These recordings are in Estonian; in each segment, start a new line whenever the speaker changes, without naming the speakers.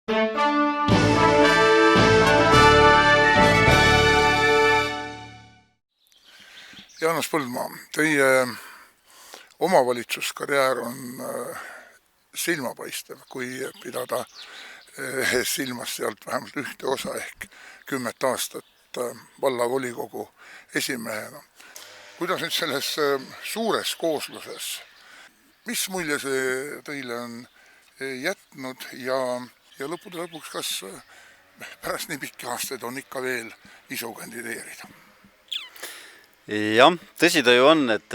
Jaanas Põldmaa, teie omavalitsuskarjäär on silmapaistev, kui pidada silmas sealt vähemalt ühte osa ehk 10 aastat vallavolikogu esimehena. Kuidas nüüd selles suures koosluses, mis mulje see teile on jätnud ja lõppude lõpuks, kas pärast nii pikki aastaid on ikka veel isu kandideerida?
Jah, tõsi ta ju on, et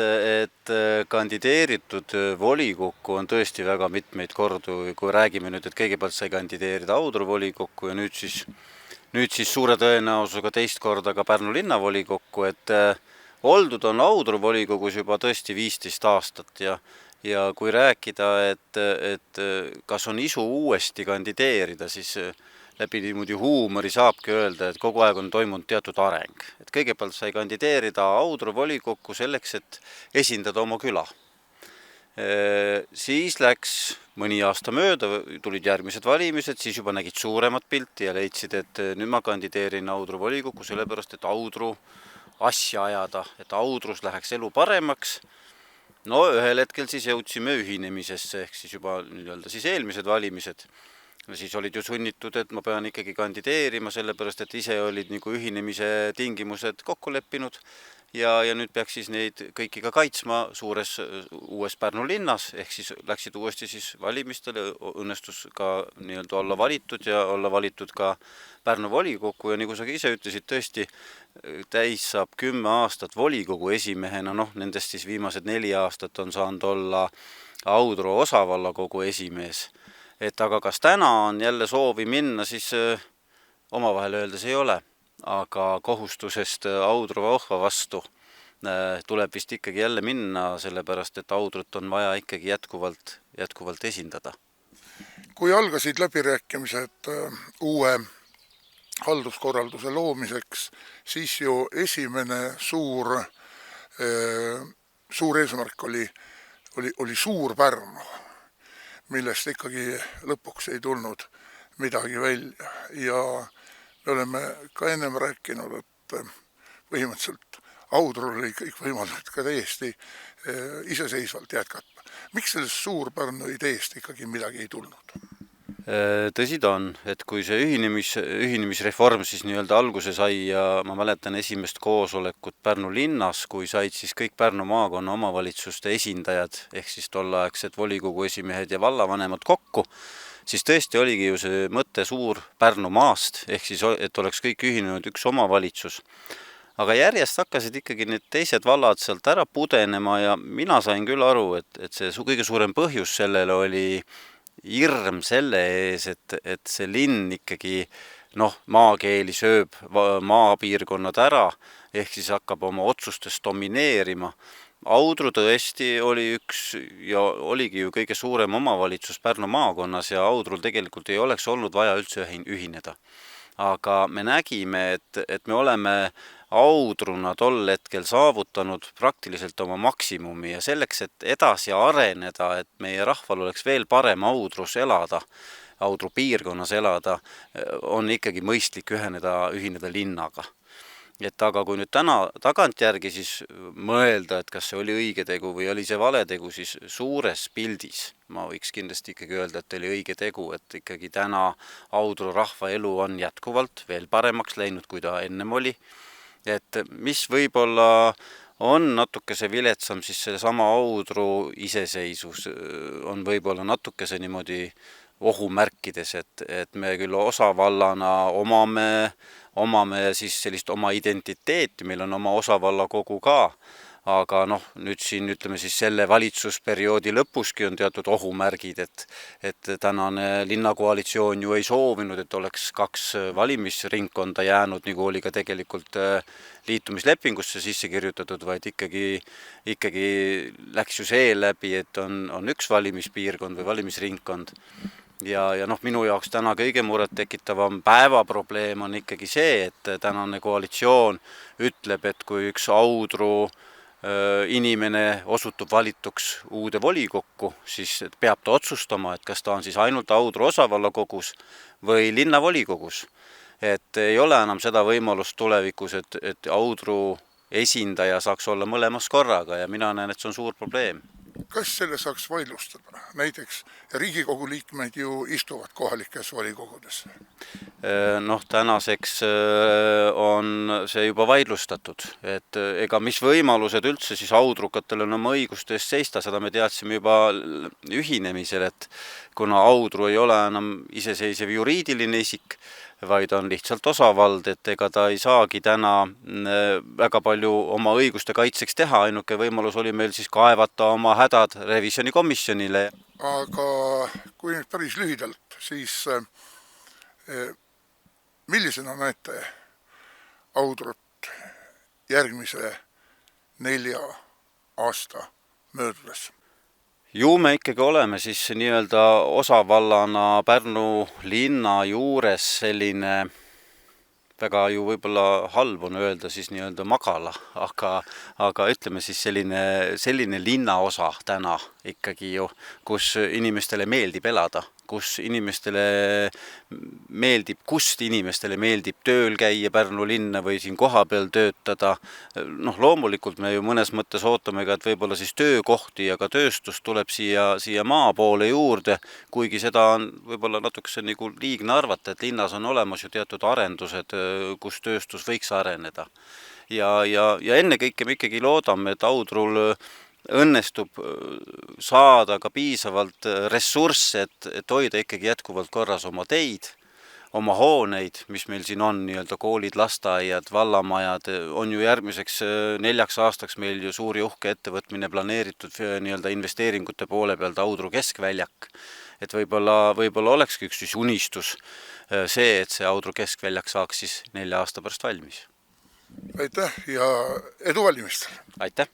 kandideeritud volikokku on tõesti väga mitmeid kordu, kui räägime nüüd, et kõigepealt sai kandideerida Audru volikokku ja nüüd siis suure tõenäosusega teist korda ka Pärnu linnavolikokku, et oldud on Audru volikogus juba tõesti 15 aastat ja kui rääkida, et kas on isu uuesti kandideerida, siis läbi niimoodi huumori saabki öelda, et kogu aeg on toimunud teatud areng. Et kõigepealt sai kandideerida Audru volikokku selleks, et esindada oma küla. Siis läks mõni aasta mööda, tulid järgmised valimised, siis juba nägid suuremat pilti ja leidsid, et nüüd ma kandideerin Audru volikokku sellepärast, et Audru asja ajada, et Audrus läheks elu paremaks. No ühel hetkel siis jõudsime ühinemisesse, ehk siis juba siis eelmised valimised. Siis olid ju sunnitud, et ma pean ikkagi kandideerima, sellepärast, et ise olid nagu ühinemise tingimused kokku leppinud ja nüüd peaks siis neid kõiki ka kaitsma suures uues Pärnu linnas, ehk siis läksid uuesti siis valimistele, õnnestus ka nii-öelda olla valitud ka Pärnu volikokku ja nagu sa ise ütlesid, tõesti täis saab 10 aastat volikogu esimehena, nendest siis viimased 4 aastat on saanud olla Audru osavallakogu esimees. Et aga kas täna on jälle soovi minna, siis omavahel öeldes ei ole, aga kohustusest Audru vahva vastu tuleb vist ikkagi jälle minna, sellepärast et Audrut on vaja ikkagi jätkuvalt esindada.
Kui algasid läbirääkimised uue halduskorralduse loomiseks, siis ju esimene suur eesmärk oli suur Pärnu, millest ikkagi lõpuks ei tulnud midagi välja. Ja me oleme ka ennem rääkinud, et põhimõtteliselt Audrul oli kõik võimalused ka täiesti iseseisvalt jätkata. Miks sellest Suur-Pärnu ideest ikkagi midagi ei tulnud?
Tõsi ta on, et kui see ühinemisreform siis nii-öelda alguse sai ja ma mäletan esimest koosolekut Pärnu linnas, kui said siis kõik Pärnu maakonna omavalitsuste esindajad, ehk siis tolleaegsed volikogu esimehed ja vallavanemad kokku, siis tõesti oligi ju see mõte suur Pärnu maast, ehk siis et oleks kõik ühinenud üks omavalitsus. Aga järjest hakkasid ikkagi need teised vallad sealt ära pudenema ja mina sain küll aru, et see kõige suurem põhjus sellele oli hirm selle ees, et see linn ikkagi maakeeli sööb maapiirkonnad ära, ehk siis hakkab oma otsustest domineerima. Audru tõesti oli üks ja oligi ju kõige suurem omavalitsus Pärnu maakonnas ja Audrul tegelikult ei oleks olnud vaja üldse ühineda. Aga me nägime, et me oleme Audruna tol hetkel saavutanud praktiliselt oma maksimumi ja selleks, et edasi areneda, et meie rahval oleks veel parem Audrus elada, Audru piirkonnas elada, on ikkagi mõistlik ühineda linnaga. Et aga kui nüüd täna tagantjärgi siis mõelda, et kas see oli õige tegu või oli see vale tegu, siis suures pildis ma võiks kindlasti ikkagi öelda, et oli õige tegu, et ikkagi täna Audru rahva elu on jätkuvalt veel paremaks läinud, kui ta ennem oli. Et mis võib-olla on natukese viletsam, siis sellesama Audru iseseisvus on võib-olla natukese niimoodi ohumärkides, et me küll osavallana omame siis sellist oma identiteeti, meil on oma osavallakogu ka, aga nüüd siin ütleme siis selle valitsusperioodi lõpuski on teatud ohumärgid, et tänane linnakoalitsioon ju ei soovinud, et oleks 2 valimisringkonda jäänud, nagu oli ka tegelikult liitumislepingusse sisse kirjutatud, vaid ikkagi läks ju see läbi, et on üks valimispiirkond või valimisringkond. Ja minu jaoks täna kõige muret tekitavam päevaprobleem on ikkagi see, et tänane koalitsioon ütleb, et kui üks Audru inimene osutub valituks uude volikokku, siis peab ta otsustama, et kas ta on siis ainult Audru osavallakogus või linnavolikogus. Et ei ole enam seda võimalust tulevikus, et Audru esindaja saaks olla mõlemas korraga ja mina näen, et see on suur probleem.
Kas selle saaks vaidlustada? Näiteks Riigikogu liikmed ju istuvad kohalikes volikogudes.
Tänaseks on see juba vaidlustatud, et ega mis võimalused üldse siis audrukatel on oma õiguste eest seista, seda me teadsime juba ühinemisel, et kuna Audru ei ole enam iseseisev juriidiline isik, vaid on lihtsalt osavald, et ega ta ei saagi täna väga palju oma õiguste kaitseks teha, ainuke võimalus oli meil siis kaevata oma hädad revisjonikomisjonile.
Aga kui nüüd päris lühidalt, siis millisena näete Audrut järgmise 4 aasta möödudes?
Ju me ikkagi oleme siis nii-öelda osavallana Pärnu linna juures selline, väga ju võib-olla halb on öelda siis nii-öelda magala, aga ütleme siis selline linnaosa täna ikkagi ju, kus inimestele meeldib elada, kust inimestele meeldib tööl käia Pärnu linna või siin kohapeal töötada. Loomulikult me ju mõnes mõttes ootame ka, et võib-olla siis töökohti ja ka tööstus tuleb siia maa poole juurde, kuigi seda on võib-olla natukese nagu liigne arvata, et linnas on olemas ju teatud arendused, kus tööstus võiks areneda. Ja ennekõike me ikkagi loodame, et Audrul õnnestub saada ka piisavalt ressursse, et hoida ikkagi jätkuvalt korras oma teid, oma hooneid, mis meil siin on, nii-öelda koolid, lasteaiad, vallamajad, on ju järgmiseks 4 aastaks meil ju suuri uhke ettevõtmine planeeritud nii-öelda investeeringute poole pealt Audru keskväljak. Et võib-olla olekski üks siis unistus see, et see Audru keskväljak saaks siis 4 aasta pärast valmis.
Aitäh ja edu valimist!
Aitäh!